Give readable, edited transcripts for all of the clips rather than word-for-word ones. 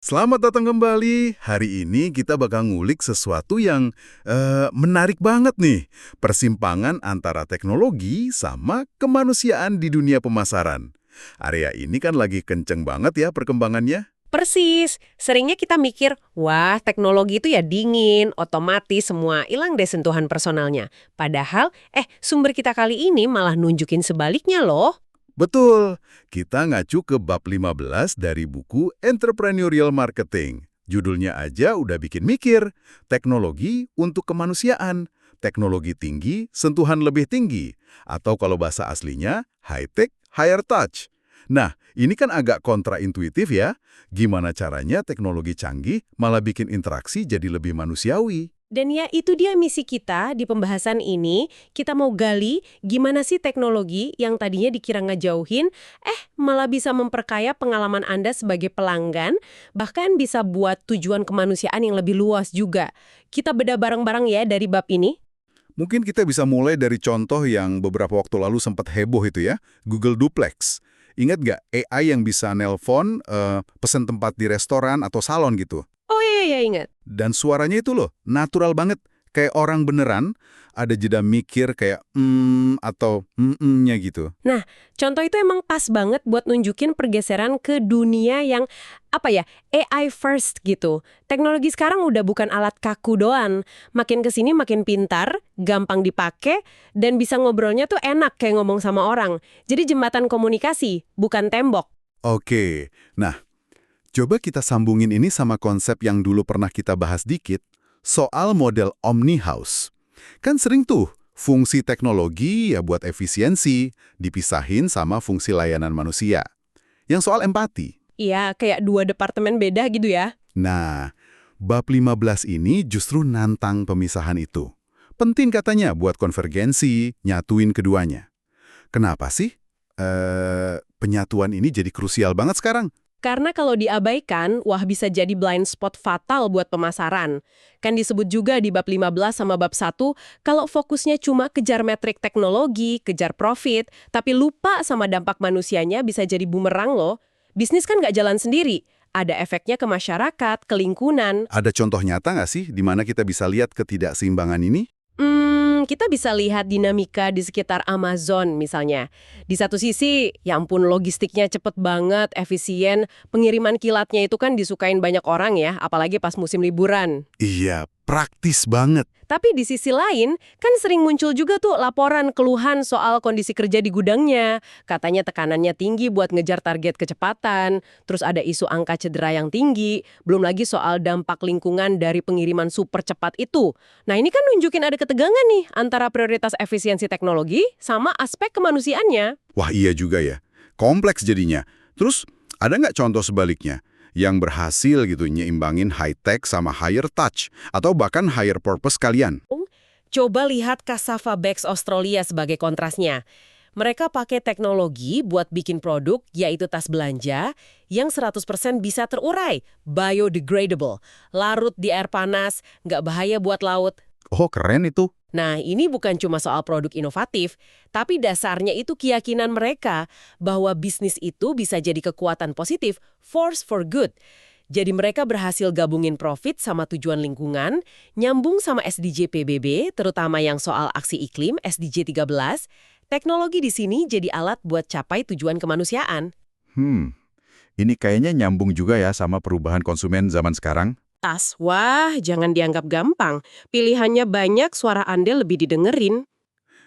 Selamat datang kembali. Hari ini kita bakal ngulik sesuatu yang menarik banget nih. Persimpangan antara teknologi sama kemanusiaan di dunia pemasaran. Area ini kan lagi kenceng banget ya perkembangannya. Persis. Seringnya kita mikir, wah teknologi itu ya dingin, otomatis semua hilang deh sentuhan personalnya. Padahal, sumber kita kali ini malah nunjukin sebaliknya loh. Betul, kita ngacu ke bab 15 dari buku Entrepreneurial Marketing. Judulnya aja udah bikin mikir, teknologi untuk kemanusiaan, teknologi tinggi, sentuhan lebih tinggi, atau kalau bahasa aslinya, high-tech, higher touch. Nah, ini kan agak kontraintuitif ya, gimana caranya teknologi canggih malah bikin interaksi jadi lebih manusiawi. Dan ya itu dia misi kita di pembahasan ini, kita mau gali gimana sih teknologi yang tadinya dikira ngejauhin, malah bisa memperkaya pengalaman Anda sebagai pelanggan, bahkan bisa buat tujuan kemanusiaan yang lebih luas juga. Kita bedah bareng-bareng ya dari bab ini. Mungkin kita bisa mulai dari contoh yang beberapa waktu lalu sempat heboh itu ya, Google Duplex. Ingat nggak AI yang bisa nelpon, pesan tempat di restoran atau salon gitu? Oh iya, iya ingat. Dan suaranya itu loh, natural banget. Kayak orang beneran, ada jeda mikir kayak atau nya gitu. Nah, contoh itu emang pas banget buat nunjukin pergeseran ke dunia yang, AI first gitu. Teknologi sekarang udah bukan alat kaku doang. Makin kesini makin pintar, gampang dipakai, dan bisa ngobrolnya tuh enak kayak ngomong sama orang. Jadi jembatan komunikasi, bukan tembok. Oke, nah coba kita sambungin ini sama konsep yang dulu pernah kita bahas dikit, soal model Omni House. Kan sering tuh, fungsi teknologi ya buat efisiensi, dipisahin sama fungsi layanan manusia. Yang soal empati. Iya, kayak dua departemen beda gitu ya. Nah, bab 15 ini justru nantang pemisahan itu. Penting katanya buat konvergensi, nyatuin keduanya. Kenapa sih penyatuan ini jadi krusial banget sekarang? Karena kalau diabaikan, wah bisa jadi blind spot fatal buat pemasaran. Kan disebut juga di bab 15 sama bab 1, kalau fokusnya cuma kejar metrik teknologi, kejar profit, tapi lupa sama dampak manusianya bisa jadi bumerang loh. Bisnis kan nggak jalan sendiri. Ada efeknya ke masyarakat, ke lingkungan. Ada contoh nyata nggak sih di mana kita bisa lihat ketidakseimbangan ini? Kita bisa lihat dinamika di sekitar Amazon misalnya. Di satu sisi, ya ampun logistiknya cepet banget, efisien, pengiriman kilatnya itu kan disukain banyak orang ya, apalagi pas musim liburan. Iya, praktis banget. Tapi di sisi lain, kan sering muncul juga tuh laporan keluhan soal kondisi kerja di gudangnya. Katanya tekanannya tinggi buat ngejar target kecepatan, terus ada isu angka cedera yang tinggi, belum lagi soal dampak lingkungan dari pengiriman super cepat itu. Nah ini kan nunjukin ada ketegangan nih antara prioritas efisiensi teknologi sama aspek kemanusiaannya. Wah iya juga ya. Kompleks jadinya. Terus, ada nggak contoh sebaliknya? Yang berhasil gitu nyeimbangin high-tech sama higher touch, atau bahkan higher purpose kalian? Coba lihat Cassava Bags Australia sebagai kontrasnya. Mereka pakai teknologi buat bikin produk, yaitu tas belanja, yang 100% bisa terurai, biodegradable, larut di air panas, nggak bahaya buat laut. Oh keren itu. Nah, ini bukan cuma soal produk inovatif, tapi dasarnya itu keyakinan mereka bahwa bisnis itu bisa jadi kekuatan positif, force for good. Jadi mereka berhasil gabungin profit sama tujuan lingkungan, nyambung sama SDG PBB, terutama yang soal aksi iklim, SDG 13. Teknologi di sini jadi alat buat capai tujuan kemanusiaan. Ini kayaknya nyambung juga ya sama perubahan konsumen zaman sekarang. Wah, jangan dianggap gampang. Pilihannya banyak, suara Anda lebih didengerin.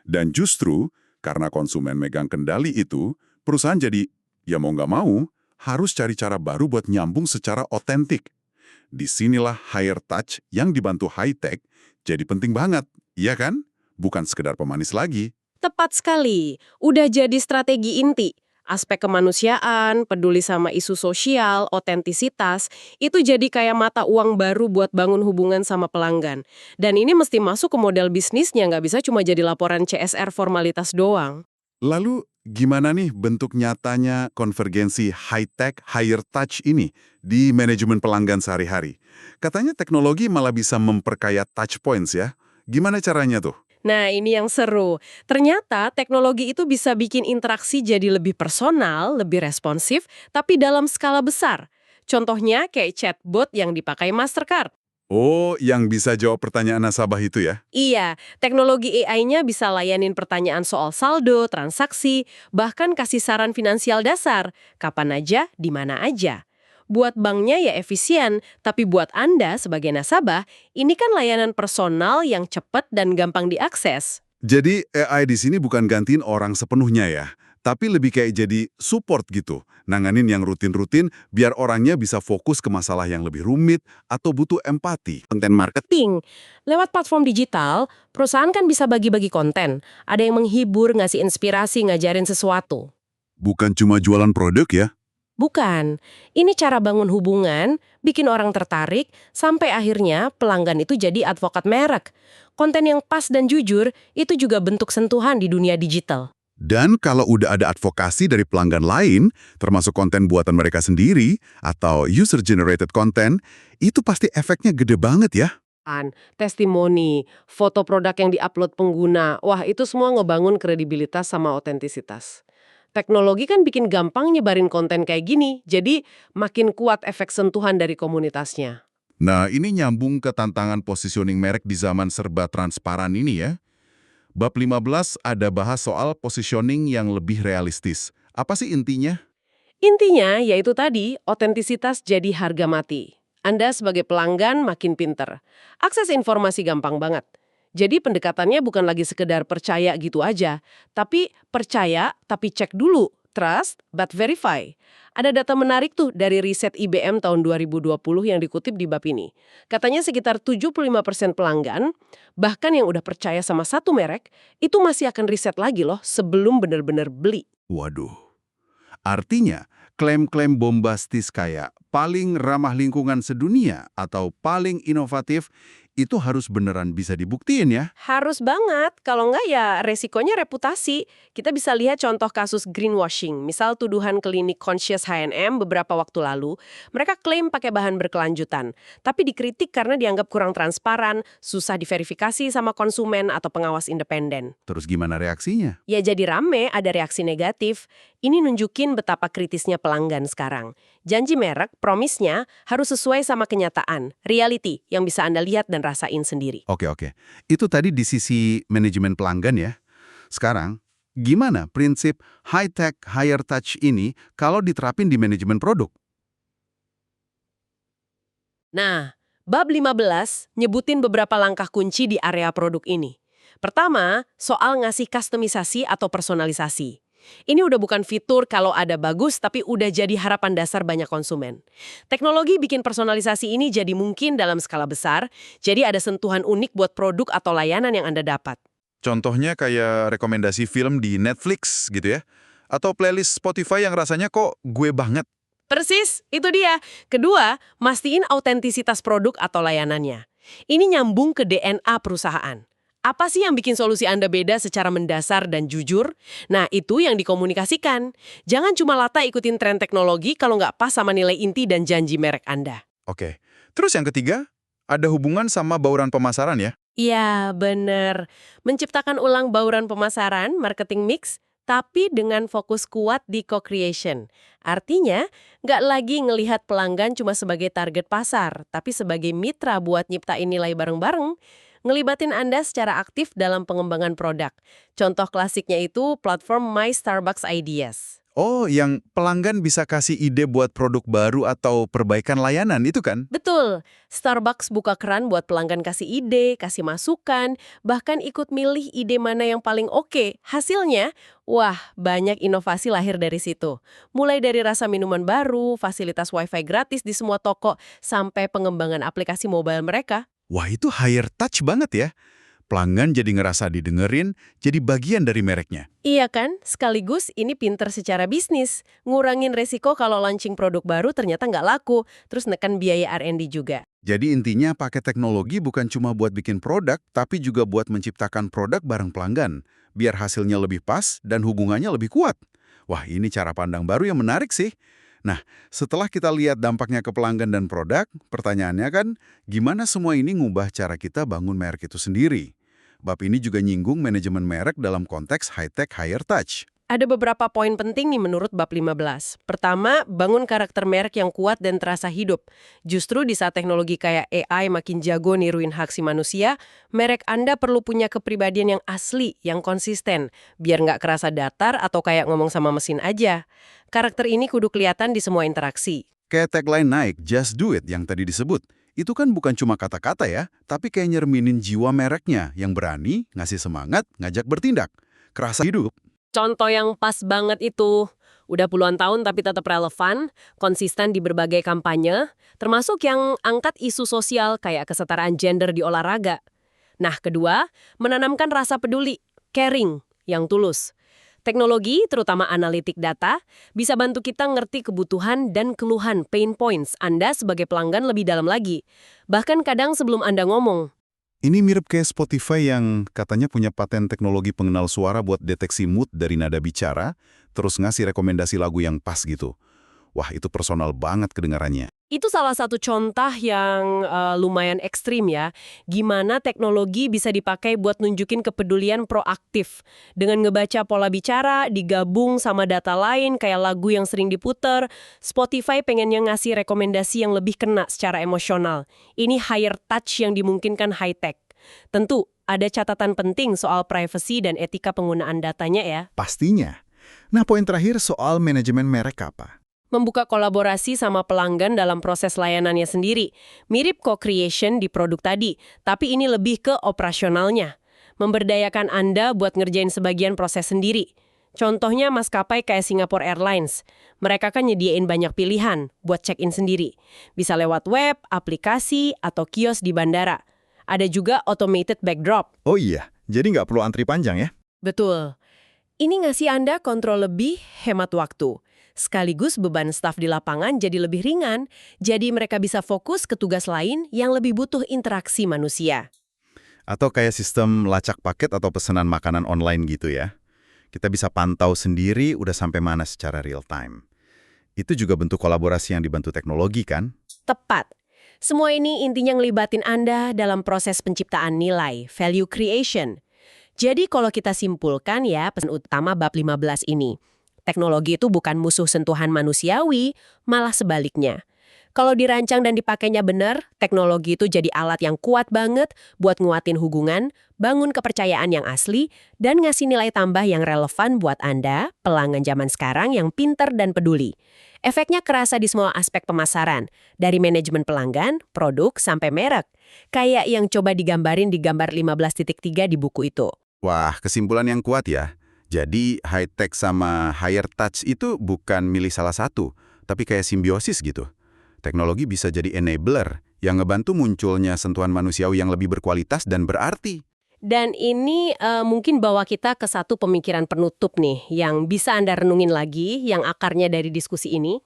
Dan justru, karena konsumen megang kendali itu, perusahaan jadi, ya mau nggak mau, harus cari cara baru buat nyambung secara otentik. Disinilah higher touch yang dibantu high-tech jadi penting banget, iya kan? Bukan sekedar pemanis lagi. Tepat sekali. Udah jadi strategi inti. Aspek kemanusiaan, peduli sama isu sosial, otentisitas, itu jadi kayak mata uang baru buat bangun hubungan sama pelanggan. Dan ini mesti masuk ke model bisnisnya, nggak bisa cuma jadi laporan CSR formalitas doang. Lalu, gimana nih bentuk nyatanya konvergensi high-tech, higher touch ini di manajemen pelanggan sehari-hari? Katanya teknologi malah bisa memperkaya touch points ya. Gimana caranya tuh? Nah, ini yang seru. Ternyata teknologi itu bisa bikin interaksi jadi lebih personal, lebih responsif, tapi dalam skala besar. Contohnya kayak chatbot yang dipakai Mastercard. Oh, yang bisa jawab pertanyaan nasabah itu ya? Iya, teknologi AI-nya bisa layanin pertanyaan soal saldo, transaksi, bahkan kasih saran finansial dasar, kapan aja, di mana aja. Buat banknya ya efisien, tapi buat Anda sebagai nasabah, ini kan layanan personal yang cepat dan gampang diakses. Jadi AI di sini bukan gantiin orang sepenuhnya ya, tapi lebih kayak jadi support gitu, nanganin yang rutin-rutin biar orangnya bisa fokus ke masalah yang lebih rumit atau butuh empati. Konten marketing. Lewat platform digital, perusahaan kan bisa bagi-bagi konten. Ada yang menghibur, ngasih inspirasi, ngajarin sesuatu. Bukan cuma jualan produk ya? Bukan. Ini cara bangun hubungan, bikin orang tertarik, sampai akhirnya pelanggan itu jadi advokat merek. Konten yang pas dan jujur, itu juga bentuk sentuhan di dunia digital. Dan kalau udah ada advokasi dari pelanggan lain, termasuk konten buatan mereka sendiri, atau user-generated content, itu pasti efeknya gede banget ya. Testimoni, foto produk yang diupload pengguna, wah itu semua ngebangun kredibilitas sama otentisitas. Teknologi kan bikin gampang nyebarin konten kayak gini, jadi makin kuat efek sentuhan dari komunitasnya. Nah, ini nyambung ke tantangan positioning merek di zaman serba transparan ini ya. Bab 15 ada bahas soal positioning yang lebih realistis. Apa sih intinya? Intinya yaitu tadi, otentisitas jadi harga mati. Anda sebagai pelanggan makin pinter. Akses informasi gampang banget. Jadi pendekatannya bukan lagi sekedar percaya gitu aja, tapi percaya tapi cek dulu, trust but verify. Ada data menarik tuh dari riset IBM tahun 2020 yang dikutip di bab ini. Katanya sekitar 75% pelanggan, bahkan yang udah percaya sama satu merek, itu masih akan riset lagi loh sebelum benar-benar beli. Waduh. Artinya, klaim-klaim bombastis kayak paling ramah lingkungan sedunia atau paling inovatif itu harus beneran bisa dibuktiin ya. Harus banget, kalau nggak ya resikonya reputasi. Kita bisa lihat contoh kasus greenwashing, misal tuduhan klinik Conscious H&M beberapa waktu lalu. Mereka klaim pakai bahan berkelanjutan, tapi dikritik karena dianggap kurang transparan, susah diverifikasi sama konsumen atau pengawas independen. Terus gimana reaksinya? Ya jadi rame, ada reaksi negatif. Ini nunjukin betapa kritisnya pelanggan sekarang. Janji merek, promisnya, harus sesuai sama kenyataan, reality yang bisa Anda lihat dan rasain sendiri. Oke. Itu tadi di sisi manajemen pelanggan ya. Sekarang, gimana prinsip high-tech, higher touch ini kalau diterapin di manajemen produk? Nah, bab 15 nyebutin beberapa langkah kunci di area produk ini. Pertama, soal ngasih kustomisasi atau personalisasi. Ini udah bukan fitur kalau ada bagus, tapi udah jadi harapan dasar banyak konsumen. Teknologi bikin personalisasi ini jadi mungkin dalam skala besar, jadi ada sentuhan unik buat produk atau layanan yang Anda dapat. Contohnya kayak rekomendasi film di Netflix gitu ya. Atau playlist Spotify yang rasanya kok gue banget. Persis, itu dia. Kedua, mastiin autentisitas produk atau layanannya. Ini nyambung ke DNA perusahaan. Apa sih yang bikin solusi Anda beda secara mendasar dan jujur? Nah, itu yang dikomunikasikan. Jangan cuma lata ikutin tren teknologi kalau nggak pas sama nilai inti dan janji merek Anda. Oke. Terus yang ketiga, ada hubungan sama bauran pemasaran ya? Iya, bener. Menciptakan ulang bauran pemasaran, marketing mix, tapi dengan fokus kuat di co-creation. Artinya, nggak lagi ngelihat pelanggan cuma sebagai target pasar, tapi sebagai mitra buat nyiptain nilai bareng-bareng. Ngelibatin Anda secara aktif dalam pengembangan produk. Contoh klasiknya itu platform My Starbucks Ideas. Oh, yang pelanggan bisa kasih ide buat produk baru atau perbaikan layanan itu kan? Betul, Starbucks buka keran buat pelanggan kasih ide, kasih masukan, bahkan ikut milih ide mana yang paling oke. Hasilnya, wah, banyak inovasi lahir dari situ. Mulai dari rasa minuman baru, fasilitas wifi gratis di semua toko, sampai pengembangan aplikasi mobile mereka. Wah, itu higher touch banget ya. Pelanggan jadi ngerasa didengerin, jadi bagian dari mereknya. Iya kan? Sekaligus ini pinter secara bisnis. Ngurangin resiko kalau launching produk baru ternyata nggak laku, terus neken biaya R&D juga. Jadi intinya pakai teknologi bukan cuma buat bikin produk, tapi juga buat menciptakan produk bareng pelanggan, biar hasilnya lebih pas dan hubungannya lebih kuat. Wah, ini cara pandang baru yang menarik sih. Nah, setelah kita lihat dampaknya ke pelanggan dan produk, pertanyaannya kan, gimana semua ini ngubah cara kita bangun merek itu sendiri? Bab ini juga nyinggung manajemen merek dalam konteks high-tech, higher touch. Ada beberapa poin penting nih menurut bab 15. Pertama, bangun karakter merek yang kuat dan terasa hidup. Justru di saat teknologi kayak AI makin jago niruin hak si manusia, merek Anda perlu punya kepribadian yang asli, yang konsisten, biar nggak kerasa datar atau kayak ngomong sama mesin aja. Karakter ini kudu kelihatan di semua interaksi. Kayak tagline naik, just do it yang tadi disebut. Itu kan bukan cuma kata-kata ya, tapi kayak nyerminin jiwa mereknya yang berani, ngasih semangat, ngajak bertindak. Kerasa hidup. Contoh yang pas banget itu, udah puluhan tahun tapi tetap relevan, konsisten di berbagai kampanye, termasuk yang angkat isu sosial kayak kesetaraan gender di olahraga. Nah, kedua, menanamkan rasa peduli, caring, yang tulus. Teknologi, terutama analitik data, bisa bantu kita ngerti kebutuhan dan keluhan pain points Anda sebagai pelanggan lebih dalam lagi. Bahkan kadang sebelum Anda ngomong. Ini mirip kayak Spotify yang katanya punya paten teknologi pengenal suara buat deteksi mood dari nada bicara, terus ngasih rekomendasi lagu yang pas gitu. Wah, itu personal banget kedengarannya. Itu salah satu contoh yang lumayan ekstrim ya. Gimana teknologi bisa dipakai buat nunjukin kepedulian proaktif. Dengan ngebaca pola bicara, digabung sama data lain kayak lagu yang sering diputer, Spotify pengennya ngasih rekomendasi yang lebih kena secara emosional. Ini higher touch yang dimungkinkan high-tech. Tentu, ada catatan penting soal privacy dan etika penggunaan datanya ya. Pastinya. Nah, poin terakhir soal manajemen merek apa? Membuka kolaborasi sama pelanggan dalam proses layanannya sendiri. Mirip co-creation di produk tadi, tapi ini lebih ke operasionalnya. Memberdayakan Anda buat ngerjain sebagian proses sendiri. Contohnya maskapai kayak Singapore Airlines. Mereka kan nyediain banyak pilihan buat check-in sendiri. Bisa lewat web, aplikasi, atau kios di bandara. Ada juga automated backdrop. Oh iya, jadi nggak perlu antri panjang ya? Betul. Ini ngasih Anda kontrol lebih, hemat waktu. Sekaligus beban staf di lapangan jadi lebih ringan, jadi mereka bisa fokus ke tugas lain yang lebih butuh interaksi manusia. Atau kayak sistem lacak paket atau pesanan makanan online gitu ya. Kita bisa pantau sendiri udah sampai mana secara real time. Itu juga bentuk kolaborasi yang dibantu teknologi kan? Tepat. Semua ini intinya ngelibatin Anda dalam proses penciptaan nilai, value creation. Jadi kalau kita simpulkan ya pesan utama bab 15 ini. Teknologi itu bukan musuh sentuhan manusiawi, malah sebaliknya. Kalau dirancang dan dipakainya benar, teknologi itu jadi alat yang kuat banget buat nguatin hubungan, bangun kepercayaan yang asli, dan ngasih nilai tambah yang relevan buat Anda, pelanggan zaman sekarang yang pinter dan peduli. Efeknya kerasa di semua aspek pemasaran, dari manajemen pelanggan, produk, sampai merek. Kayak yang coba digambarin di gambar 15.3 di buku itu. Wah, kesimpulan yang kuat ya. Jadi high-tech sama higher touch itu bukan milih salah satu, tapi kayak simbiosis gitu. Teknologi bisa jadi enabler yang ngebantu munculnya sentuhan manusiawi yang lebih berkualitas dan berarti. Dan ini mungkin bawa kita ke satu pemikiran penutup nih, yang bisa Anda renungin lagi, yang akarnya dari diskusi ini.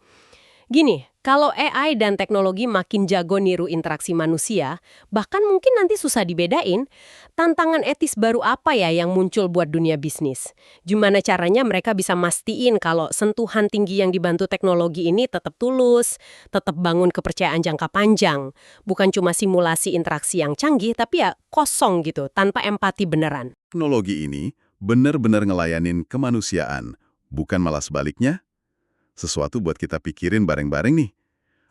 Gini, kalau AI dan teknologi makin jago niru interaksi manusia, bahkan mungkin nanti susah dibedain, tantangan etis baru apa ya yang muncul buat dunia bisnis? Gimana caranya mereka bisa mastiin kalau sentuhan tinggi yang dibantu teknologi ini tetap tulus, tetap bangun kepercayaan jangka panjang, bukan cuma simulasi interaksi yang canggih, tapi ya kosong gitu, tanpa empati beneran. Teknologi ini benar-benar ngelayanin kemanusiaan, bukan malah sebaliknya. Sesuatu buat kita pikirin bareng-bareng nih.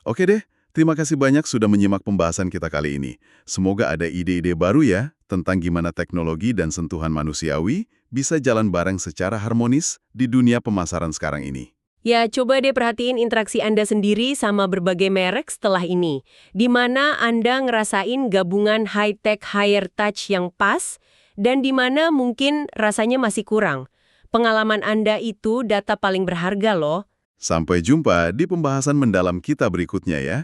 Oke deh, terima kasih banyak sudah menyimak pembahasan kita kali ini. Semoga ada ide-ide baru ya tentang gimana teknologi dan sentuhan manusiawi bisa jalan bareng secara harmonis di dunia pemasaran sekarang ini. Ya, coba deh perhatiin interaksi Anda sendiri sama berbagai merek setelah ini. Di mana Anda ngerasain gabungan high-tech, higher touch yang pas, dan di mana mungkin rasanya masih kurang. Pengalaman Anda itu data paling berharga loh. Sampai jumpa di pembahasan mendalam kita berikutnya ya.